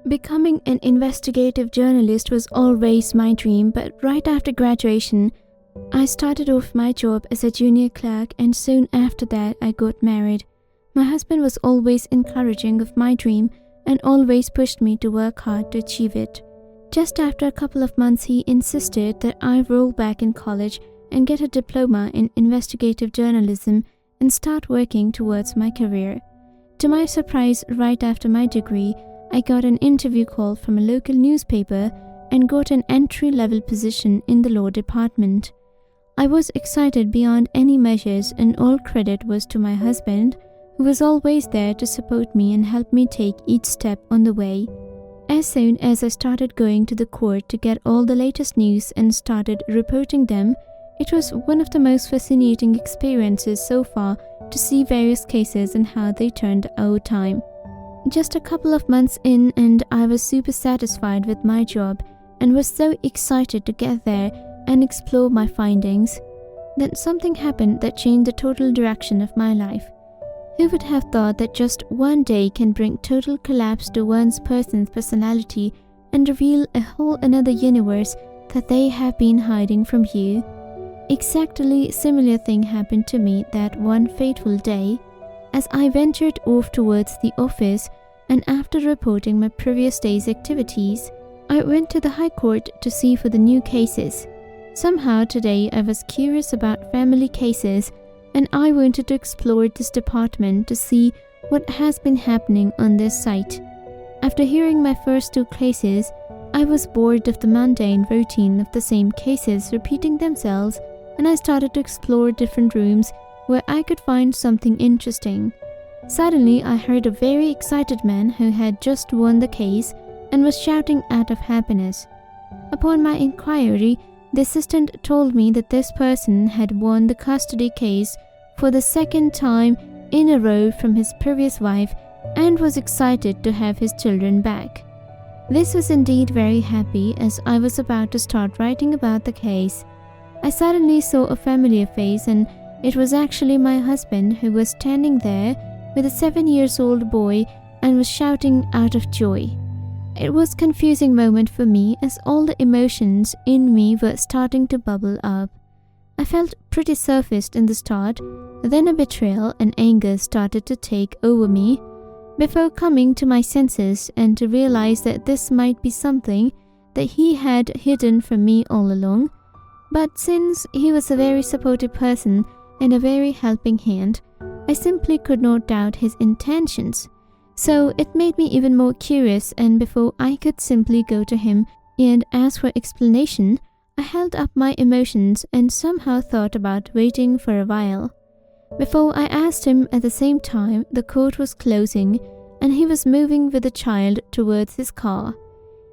Becoming an investigative journalist was always my dream, but right after graduation, I started off my job as a junior clerk, and soon after that I got married. My husband was always encouraging of my dream and always pushed me to work hard to achieve it. Just after a couple of months, he insisted that I roll back in college and get a diploma in investigative journalism and start working towards my career. To my surprise, right after my degree, I got an interview call from a local newspaper and got an entry-level position in the law department. I was excited beyond any measures, and all credit was to my husband, who was always there to support me and help me take each step on the way. As soon as I started going to the court to get all the latest news and started reporting them, it was one of the most fascinating experiences so far to see various cases and how they turned over time. Just a couple of months in and I was super satisfied with my job and was so excited to get there and explore my findings. Then something happened that changed the total direction of my life. Who would have thought that just one day can bring total collapse to one's person's personality and reveal a whole another universe that they have been hiding from you? Exactly similar thing happened to me that one fateful day. As I ventured off towards the office, and after reporting my previous day's activities, I went to the High Court to see for the new cases. Somehow today I was curious about family cases, and I wanted to explore this department to see what has been happening on this site. After hearing my first two cases, I was bored of the mundane routine of the same cases repeating themselves, and I started to explore different rooms where I could find something interesting. Suddenly, I heard a very excited man who had just won the case and was shouting out of happiness. Upon my inquiry, the assistant told me that this person had won the custody case for the second time in a row from his previous wife and was excited to have his children back. This was indeed very happy as I was about to start writing about the case. I suddenly saw a familiar face, and it was actually my husband who was standing there with a 7-year-old boy and was shouting out of joy. It was a confusing moment for me as all the emotions in me were starting to bubble up. I felt pretty surfaced in the start, then a betrayal and anger started to take over me, before coming to my senses and to realize that this might be something that he had hidden from me all along. But since he was a very supportive person and a very helping hand, I simply could not doubt his intentions. So it made me even more curious, and before I could simply go to him and ask for explanation, I held up my emotions and somehow thought about waiting for a while. Before I asked him, at the same time, the court was closing and he was moving with a child towards his car.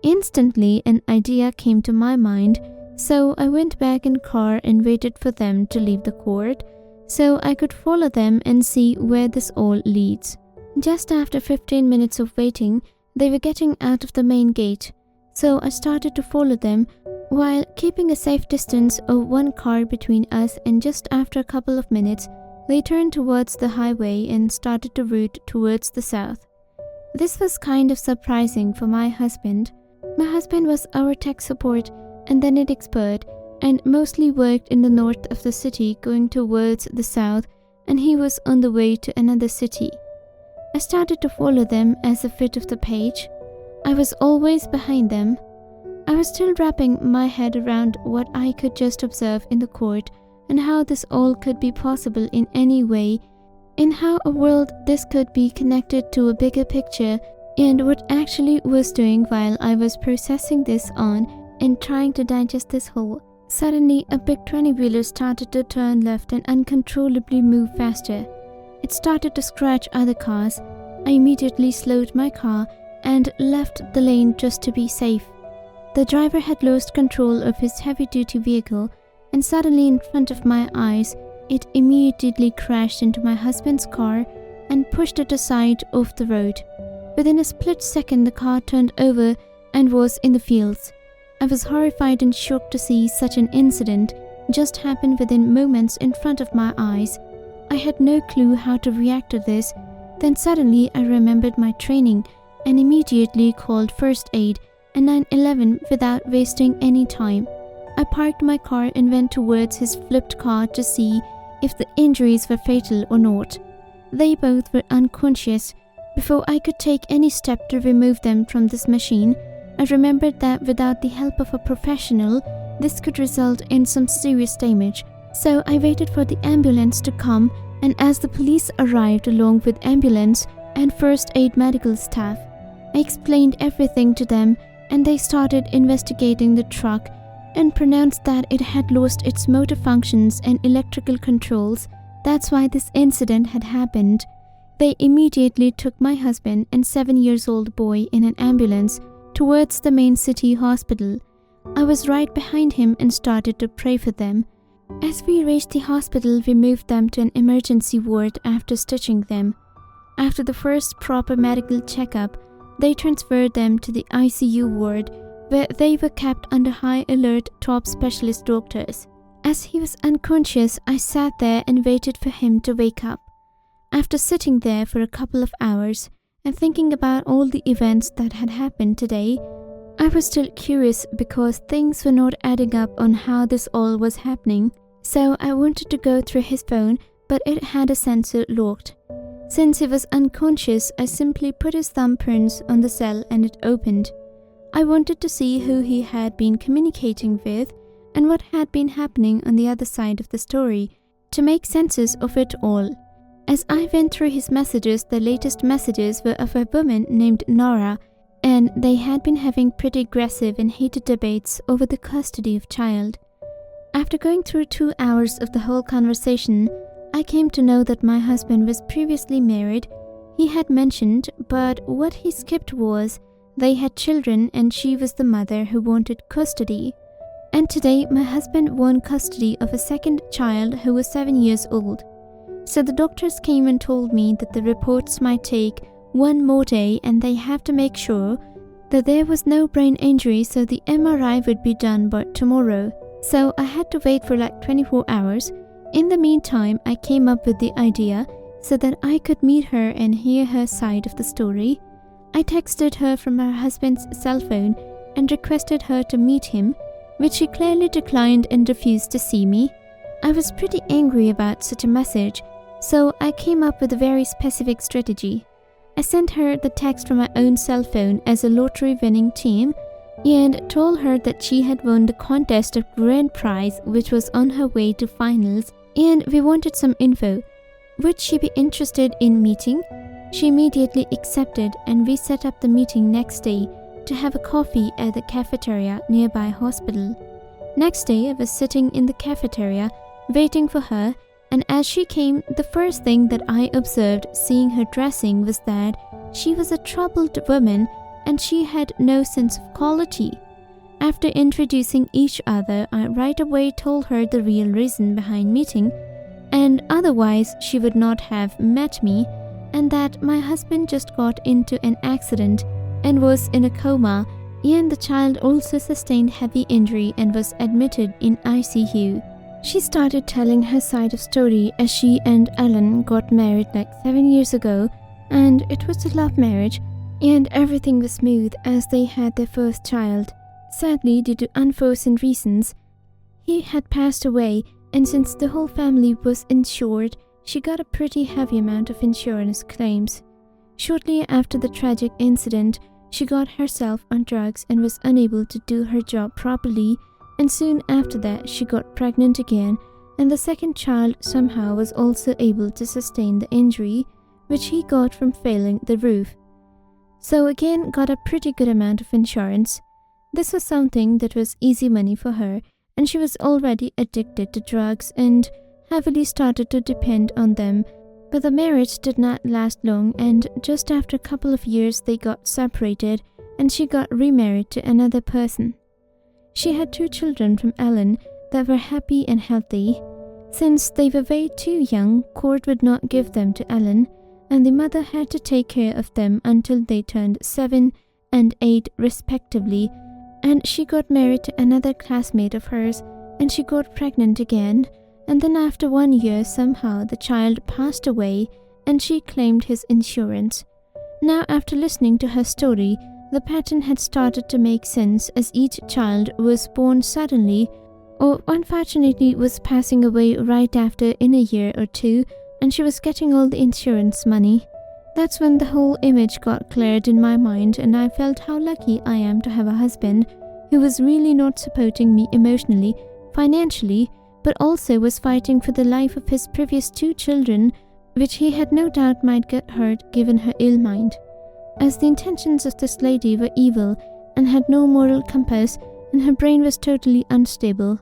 Instantly, an idea came to my mind, so I went back in car and waited for them to leave the court so I could follow them and see where this all leads. Just after 15 minutes of waiting, they were getting out of the main gate, so I started to follow them while keeping a safe distance of one car between us, and just after a couple of minutes, they turned towards the highway and started to route towards the south. This was kind of surprising for my husband. My husband was our tech support and then an expert, and mostly worked in the north of the city going towards the south, and he was on the way to another city. I started to follow them as a fit of the page. I was always behind them. I was still wrapping my head around what I could just observe in the court and how this all could be possible in any way, in how a world this could be connected to a bigger picture, and what actually was doing while I was processing this on and trying to digest this whole. Suddenly, a big 20-wheeler started to turn left and uncontrollably move faster. It started to scratch other cars. I immediately slowed my car and left the lane just to be safe. The driver had lost control of his heavy-duty vehicle, and suddenly in front of my eyes, it immediately crashed into my husband's car and pushed it aside off the road. Within a split second, the car turned over and was in the fields. I was horrified and shocked to see such an incident just happen within moments in front of my eyes. I had no clue how to react to this. Then suddenly I remembered my training and immediately called first aid and 911 without wasting any time. I parked my car and went towards his flipped car to see if the injuries were fatal or not. They both were unconscious. Before I could take any step to remove them from this machine, I remembered that without the help of a professional, this could result in some serious damage. So I waited for the ambulance to come, and as the police arrived along with ambulance and first aid medical staff, I explained everything to them, and they started investigating the truck and pronounced that it had lost its motor functions and electrical controls. That's why this incident had happened. They immediately took my husband and 7-year-old boy in an ambulance towards the main city hospital. I was right behind him and started to pray for them. As we reached the hospital, we moved them to an emergency ward after stitching them. After the first proper medical checkup, they transferred them to the ICU ward, where they were kept under high alert top specialist doctors. As he was unconscious, I sat there and waited for him to wake up. After sitting there for a couple of hours and thinking about all the events that had happened today, I was still curious because things were not adding up on how this all was happening. So I wanted to go through his phone, but it had a sensor locked. Since he was unconscious, I simply put his thumbprints on the cell and it opened. I wanted to see who he had been communicating with and what had been happening on the other side of the story, to make sense of it all. As I went through his messages, the latest messages were of a woman named Nora, and they had been having pretty aggressive and heated debates over the custody of child. After going through 2 hours of the whole conversation, I came to know that my husband was previously married. He had mentioned, but what he skipped was they had children and she was the mother who wanted custody. And today my husband won custody of a second child who was 7 years old. So the doctors came and told me that the reports might take one more day and they have to make sure that there was no brain injury, so the MRI would be done by tomorrow. So I had to wait for like 24 hours. In the meantime, I came up with the idea so that I could meet her and hear her side of the story. I texted her from her husband's cell phone and requested her to meet him, which she clearly declined and refused to see me. I was pretty angry about such a message, so I came up with a very specific strategy. I sent her the text from my own cell phone as a lottery winning team and told her that she had won the contest of grand prize, which was on her way to finals, and we wanted some info. Would she be interested in meeting? She immediately accepted, and we set up the meeting next day to have a coffee at the cafeteria nearby hospital. Next day, I was sitting in the cafeteria waiting for her, and as she came, the first thing that I observed seeing her dressing was that she was a troubled woman and she had no sense of quality. After introducing each other, I right away told her the real reason behind meeting, and otherwise she would not have met me, and that my husband just got into an accident and was in a coma, and the child also sustained heavy injury and was admitted in ICU. She started telling her side of story as she and Alan got married like 7 years ago, and it was a love marriage, and everything was smooth as they had their first child. Sadly, due to unforeseen reasons, he had passed away, and since the whole family was insured, she got a pretty heavy amount of insurance claims. Shortly after the tragic incident, she got herself on drugs and was unable to do her job properly, and soon after that she got pregnant again, and the second child somehow was also able to sustain the injury which he got from failing the roof. So again got a pretty good amount of insurance. This was something that was easy money for her, and she was already addicted to drugs and heavily started to depend on them. But the marriage did not last long, and just after a couple of years they got separated and she got remarried to another person. She had 2 children from Alan that were happy and healthy. Since they were way too young, court would not give them to Alan, and the mother had to take care of them until they turned 7 and 8 respectively, and she got married to another classmate of hers, and she got pregnant again, and then after 1 year somehow the child passed away and she claimed his insurance. Now, after listening to her story, the pattern had started to make sense, as each child was born suddenly or unfortunately was passing away right after in a year or two, and she was getting all the insurance money. That's when the whole image got cleared in my mind, and I felt how lucky I am to have a husband who was really not supporting me emotionally, financially, but also was fighting for the life of his previous 2 children, which he had no doubt might get hurt given her ill mind. As the intentions of this lady were evil and had no moral compass, and her brain was totally unstable.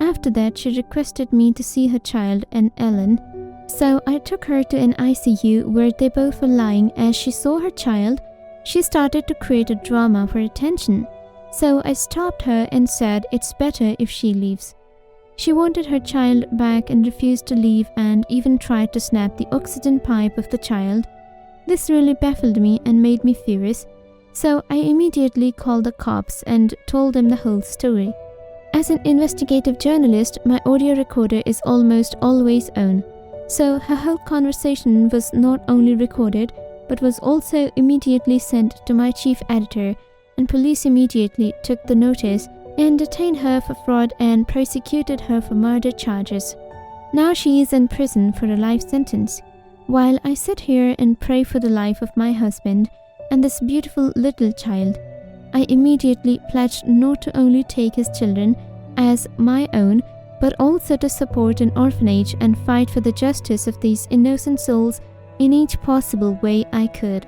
After that, she requested me to see her child and Ellen. So I took her to an ICU where they both were lying. As she saw her child, she started to create a drama for attention. So I stopped her and said it's better if she leaves. She wanted her child back and refused to leave, and even tried to snap the oxygen pipe of the child. This really baffled me and made me furious. So I immediately called the cops and told them the whole story. As an investigative journalist, my audio recorder is almost always on. So her whole conversation was not only recorded, but was also immediately sent to my chief editor, and police immediately took the notice and detained her for fraud and prosecuted her for murder charges. Now she is in prison for a life sentence. While I sit here and pray for the life of my husband and this beautiful little child, I immediately pledged not to only take his children as my own, but also to support an orphanage and fight for the justice of these innocent souls in each possible way I could.